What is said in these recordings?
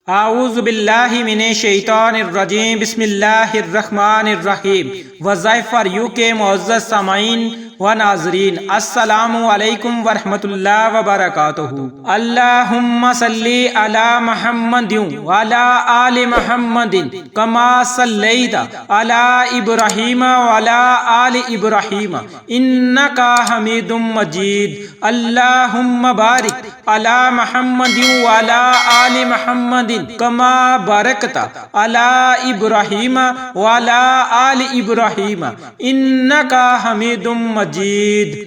اعوذ باللہ من الشیطان الرجیم بسم اللہ الرحمن الرحیم۔ وظائف فار یو کے معزز سامعین و ناظرین، السلام علیکم ورحمۃ اللہ وبرکاتہ۔ اللہم صلی علی محمد وعلی آل محمد کما صلیت علی ابراہیم وعلی آل ابراہیم انک حمید مجید۔ اللہم بارک علی محمد وعلی آل محمد کما بارکت علی ابراہیم وعلی آل ابراہیم انک حمید مجید۔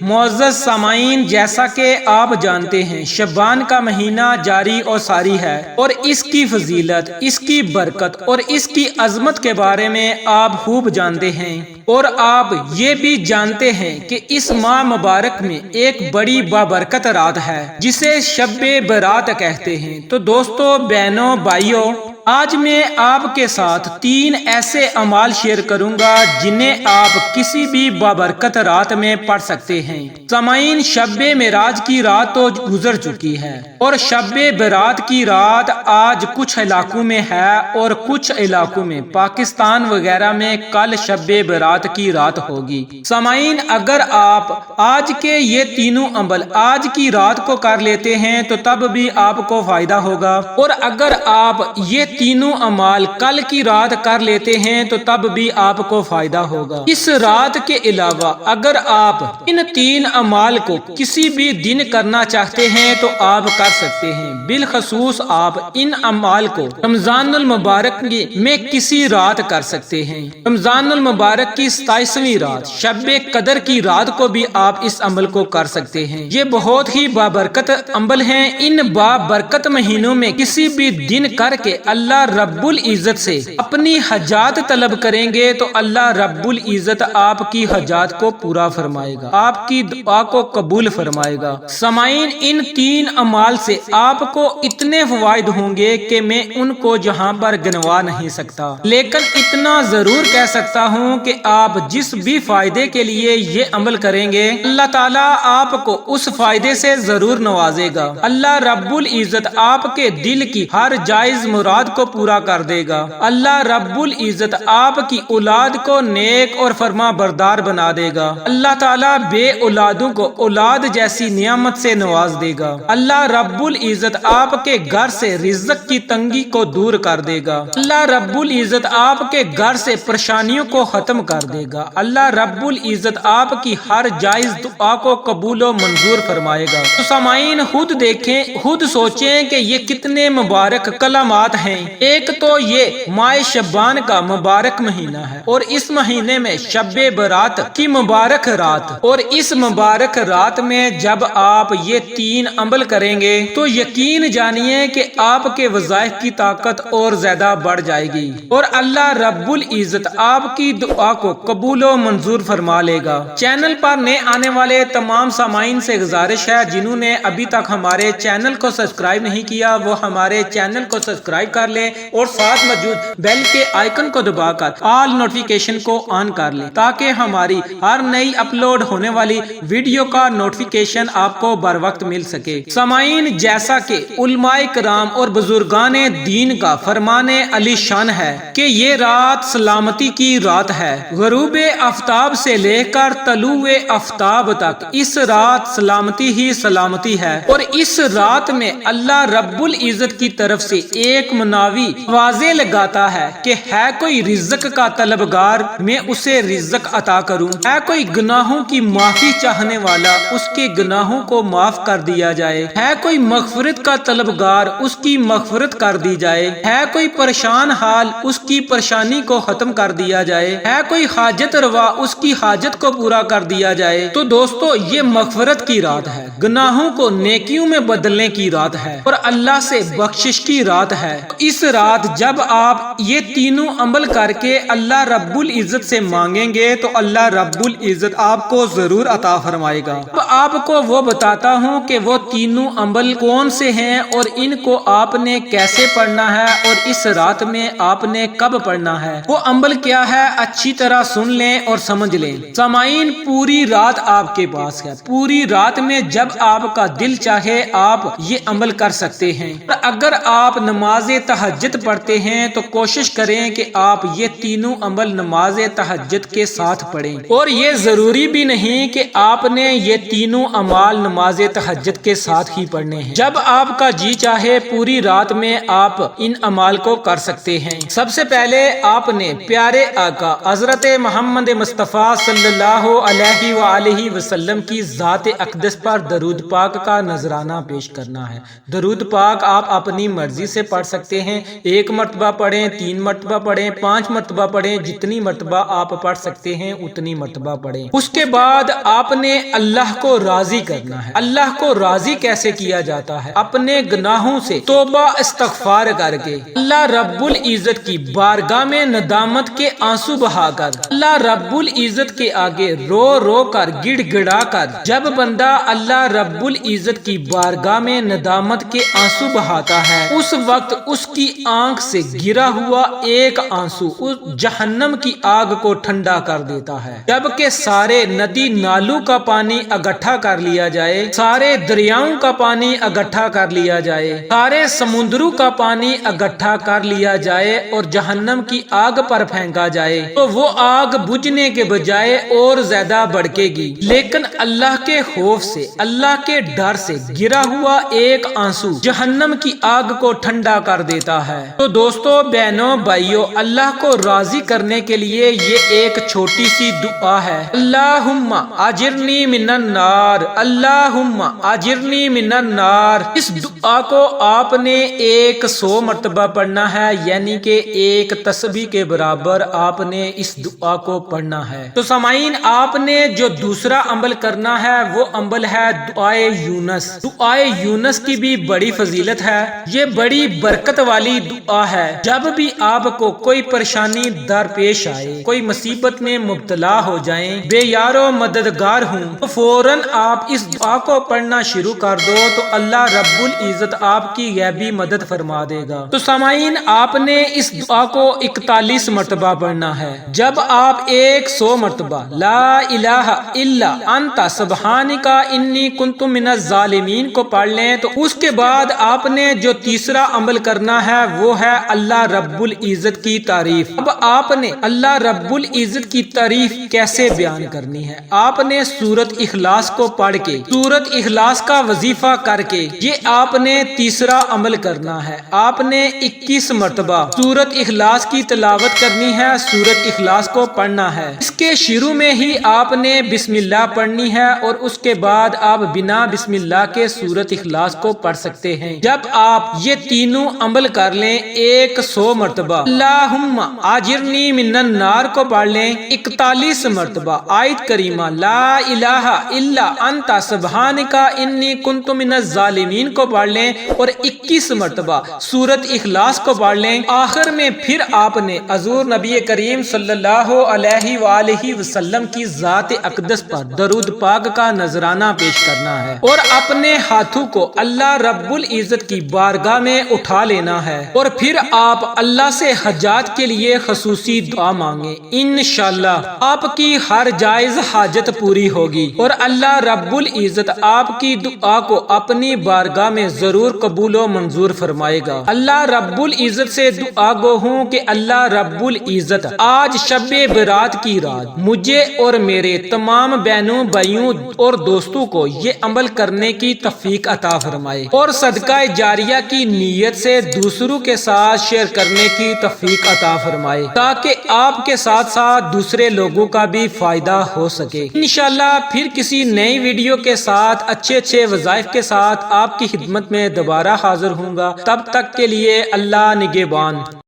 معزز سامعین، جیسا کہ آپ جانتے ہیں شعبان کا مہینہ جاری اور ساری ہے، اور اس کی فضیلت، اس کی برکت اور اس کی عظمت کے بارے میں آپ خوب جانتے ہیں، اور آپ یہ بھی جانتے ہیں کہ اس ماہ مبارک میں ایک بڑی بابرکت رات ہے جسے شب برات کہتے ہیں۔ تو دوستو، بہنوں، بھائیوں، آج میں آپ کے ساتھ 3 ایسے اعمال شیئر کروں گا جنہیں آپ کسی بھی بابرکت رات میں پڑھ سکتے ہیں۔ سامعین، شب معراج کی رات تو گزر چکی ہے، اور شب برات کی رات آج کچھ علاقوں میں ہے اور کچھ علاقوں میں پاکستان وغیرہ میں کل شب برات کی رات ہوگی۔ سامعین، اگر آپ آج کے یہ تینوں عمل آج کی رات کو کر لیتے ہیں تو تب بھی آپ کو فائدہ ہوگا، اور اگر آپ یہ تینوں اعمال کل کی رات کر لیتے ہیں تو تب بھی آپ کو فائدہ ہوگا۔ اس رات کے علاوہ اگر آپ ان 3 اعمال کو کسی بھی دن کرنا چاہتے ہیں تو آپ کر سکتے ہیں۔ بالخصوص آپ ان اعمال کو رمضان المبارک میں کسی رات کر سکتے ہیں۔ رمضان المبارک کی 27ویں رات شب قدر کی رات کو بھی آپ اس عمل کو کر سکتے ہیں۔ یہ بہت ہی بابرکت عمل ہیں۔ ان بابرکت مہینوں میں کسی بھی دن کر کے اللہ رب العزت سے اپنی حاجات طلب کریں گے تو اللہ رب العزت آپ کی حاجات کو پورا فرمائے گا، آپ کی دعا کو قبول فرمائے گا۔ سامعین، ان 3 اعمال سے آپ کو اتنے فوائد ہوں گے کہ میں ان کو جہاں پر گنوا نہیں سکتا، لیکن اتنا ضرور کہہ سکتا ہوں کہ آپ جس بھی فائدے کے لیے یہ عمل کریں گے اللہ تعالیٰ آپ کو اس فائدے سے ضرور نوازے گا۔ اللہ رب العزت آپ کے دل کی ہر جائز مراد کو پورا کر دے گا۔ اللہ رب العزت آپ کی اولاد کو نیک اور فرما بردار بنا دے گا۔ اللہ تعالیٰ بے اولادوں کو اولاد جیسی نعمت سے نواز دے گا۔ اللہ رب العزت آپ کے گھر سے رزق کی تنگی کو دور کر دے گا۔ اللہ رب العزت آپ کے گھر سے پریشانیوں کو ختم کر دے گا۔ اللہ رب العزت آپ کی ہر جائز دعا کو قبول و منظور فرمائے گا۔ تو سامعین، خود دیکھیں، خود سوچیں کہ یہ کتنے مبارک کلمات ہیں۔ ایک تو یہ ماہ شعبان کا مبارک مہینہ ہے، اور اس مہینے میں شب برات کی مبارک رات، اور اس مبارک رات میں جب آپ یہ 3 عمل کریں گے تو یقین جانیے کہ آپ کے وظائف کی طاقت اور زیادہ بڑھ جائے گی، اور اللہ رب العزت آپ کی دعا کو قبول و منظور فرما لے گا۔ چینل پر نئے آنے والے تمام سامعین سے گزارش ہے جنہوں نے ابھی تک ہمارے چینل کو سبسکرائب نہیں کیا وہ ہمارے چینل کو سبسکرائب کر لیں، اور ساتھ موجود بیل کے آئیکن کو دبا کر آل نوٹیفیکیشن کو آن کر لیں تاکہ ہماری ہر نئی اپلوڈ ہونے والی ویڈیو کا نوٹیفیکیشن آپ کو بر وقت مل سکے۔ سامعین، جیسا کہ علماء کرام اور بزرگان دین کا فرمان علی شان ہے کہ یہ رات سلامتی کی رات ہے، غروب آفتاب سے لے کر طلوع آفتاب تک اس رات سلامتی ہی سلامتی ہے، اور اس رات میں اللہ رب العزت کی طرف سے ایک مناوی آوازیں لگاتا ہے کہ ہے کوئی رزق کا طلبگار میں اسے رزق عطا کروں، ہے کوئی گناہوں کی معافی چاہنے والا اس کے گناہوں کو معاف کر دیا جائے، ہے کوئی مغفرت کا طلبگار اس کی مغفرت کر دی جائے، ہے کوئی پریشان حال اس کی پریشانی کو ختم کر دیا جائے، ہے کوئی حاجت روا اس کی حاجت کو پورا کر دیا جائے۔ تو دوستو، یہ مغفرت کی رات ہے، گناہوں کو نیکیوں میں بدلنے کی رات ہے، اور اللہ سے بخشش کی رات ہے۔ اس رات جب آپ یہ تینوں عمل کر کے اللہ رب العزت سے مانگیں گے تو اللہ رب العزت آپ کو ضرور عطا فرمائے گا۔ اب آپ کو وہ بتاتا ہوں کہ وہ تینوں عمل کون سے ہیں اور ان کو آپ نے کیسے پڑھنا ہے اور اس رات میں آپ نے کب پڑھنا ہے۔ وہ عمل کیا ہے اچھی طرح سن لیں اور سمجھ لیں۔ سامعین، پوری رات آپ کے پاس ہے، پوری رات میں جب آپ کا دل چاہے آپ یہ عمل کر سکتے ہیں۔ اگر آپ نماز تہجد پڑھتے ہیں تو کوشش کریں کہ آپ یہ تینوں عمل نماز تہجد کے ساتھ پڑھیں، اور یہ ضروری بھی نہیں کہ آپ نے یہ تینوں اعمال نماز تہجد کے ساتھ ہی پڑھنے ہیں۔ جب آپ کا جی چاہے پوری رات میں آپ ان اعمال کو کر سکتے ہیں۔ سب سے پہلے آپ نے پیارے آقا حضرت محمد مصطفیٰ صلی اللہ علیہ وآلہ وسلم کی ذات اقدس پر درود پاک کا نذرانہ پیش کرنا ہے۔ درود پاک آپ اپنی مرضی سے پڑھ سکتے ہیں، 1 مرتبہ پڑھیں، 3 مرتبہ پڑھیں، 5 مرتبہ پڑھیں، جتنی مرتبہ آپ پڑھ سکتے ہیں اتنی مرتبہ پڑھیں۔ اس کے بعد آپ نے اللہ کو راضی کرنا ہے۔ اللہ کو راضی کیسے کیا جاتا ہے؟ اپنے گناہوں سے توبہ استغفار کر کے، اللہ رب العزت کی بارگاہ میں ندامت کے آنسو بہا کر، اللہ رب العزت کے آگے رو رو کر گڑ گڑا کر، جب بندہ اللہ رب العزت کی بارگاہ میں ندامت کے آنسو بہاتا ہے، اس وقت اس کی آنکھ سے گرا ہوا ایک آنسو اس جہنم کی آگ کو ٹھنڈا کر دیتا ہے، جبکہ سارے ندی نالوں کا پانی اکٹھا کر لیا جائے، سارے دریاؤں کا پانی اکٹھا کر لیا جائے، سارے سمندروں کا پانی اکٹھا کر لیا جائے اور جہنم کی آگ پر پھینکا جائے تو وہ آگ بجھنے کے بجائے اور زیادہ بھڑکے گی، لیکن اللہ کے خوف سے، اللہ کے ڈر سے گرا ہوا ایک آنسو جہنم کی آگ کو ٹھنڈا کر دیتا ہے۔ تو دوستو، بہنوں، بھائیوں، اللہ کو راضی کرنے کے لیے یہ ایک چھوٹی سی دعا ہے، اللہم اجرنی من النار، اللہم اجرنی من النار۔ اس دعا کو آپ نے 100 مرتبہ پڑھنا ہے، یعنی کہ 1 تسبیح کے برابر آپ نے اس دعا کو پڑھنا ہے۔ تو سامعین، آپ نے جو دوسرا عمل کرنا ہے وہ عمل ہے دعائے یونس۔ دعائے یونس کی بھی بڑی فضیلت ہے، یہ بڑی برکت والی دعا ہے۔ جب بھی آپ کو کوئی پریشانی درپیش آئے، کوئی مصیبت میں مبتلا ہو جائیں، بے یار و مددگار ہوں، تو فوراً آپ اس دعا کو پڑھنا شروع کر دو تو اللہ رب العزت آپ کی غیبی مدد فرما دے گا۔ تو سامعین، آپ نے اس دعا کو 41 مرتبہ پڑھنا ہے۔ جب آپ 100 مرتبہ لا الہ الا انت سبحانک انی کنت من الظالمین کو پڑھ لیں تو اس کے بعد آپ نے جو تیسرا عمل کرنا ہے وہ ہے اللہ رب العزت کی تعریف۔ اب آپ نے اللہ رب العزت کی تعریف کیسے بیان کرنی ہے؟ آپ نے سورۃ اخلاص کو پڑھ کے، سورۃ اخلاص کا وظیفہ کر کے، یہ آپ نے تیسرا عمل کرنا ہے۔ آپ نے 21 مرتبہ سورۃ اخلاص کی تلاوت کرنی ہے، سورۃ اخلاص کو پڑھنا ہے۔ اس کے شروع میں ہی آپ نے بسم اللہ پڑھنی ہے اور اس کے بعد آپ بنا بسم اللہ کے سورۃ اخلاص کو پڑھ سکتے ہیں۔ جب آپ یہ تینوں عمل کر لیں 100 مرتبہ، اللہم اجرنی من النار کو پڑھ لیں 41 مرتبہ، آیت کریمہ لا الہ الا انت سبحانک انی کنت من الظالمین کو پڑھ لیں اور 21 مرتبہ سورۃ اخلاص کو پڑھ لیں۔ آخر میں پھر آپ نے حضور نبی کریم صلی اللہ علیہ وآلہ وسلم کی ذات اقدس پر درود پاک کا نذرانہ پیش کرنا ہے اور اپنے ہاتھوں کو اللہ رب العزت کی بارگاہ میں اٹھا لینا ہے اور پھر آپ اللہ سے حاجات کے لیے خصوصی دعا مانگیں۔ انشاءاللہ آپ کی ہر جائز حاجت پوری ہوگی اور اللہ رب العزت آپ کی دعا کو اپنی بارگاہ میں ضرور قبول و منظور فرمائے گا۔ اللہ رب العزت سے دعا گو ہوں کہ اللہ رب العزت آج شب برات کی رات مجھے اور میرے تمام بہنوں، بھائیوں اور دوستوں کو یہ عمل کرنے کی توفیق عطا فرمائے اور صدقہ جاریہ کی نیت سے دوسروں کے ساتھ شیئر کرنے کی توفیق عطا فرمائے تاکہ آپ کے ساتھ ساتھ دوسرے لوگوں کا بھی فائدہ ہو سکے۔ انشاءاللہ پھر کسی نئی ویڈیو کے ساتھ اچھے وظائف کے ساتھ آپ کی خدمت میں دوبارہ حاضر ہوں گا۔ تب تک کے لیے اللہ نگہبان۔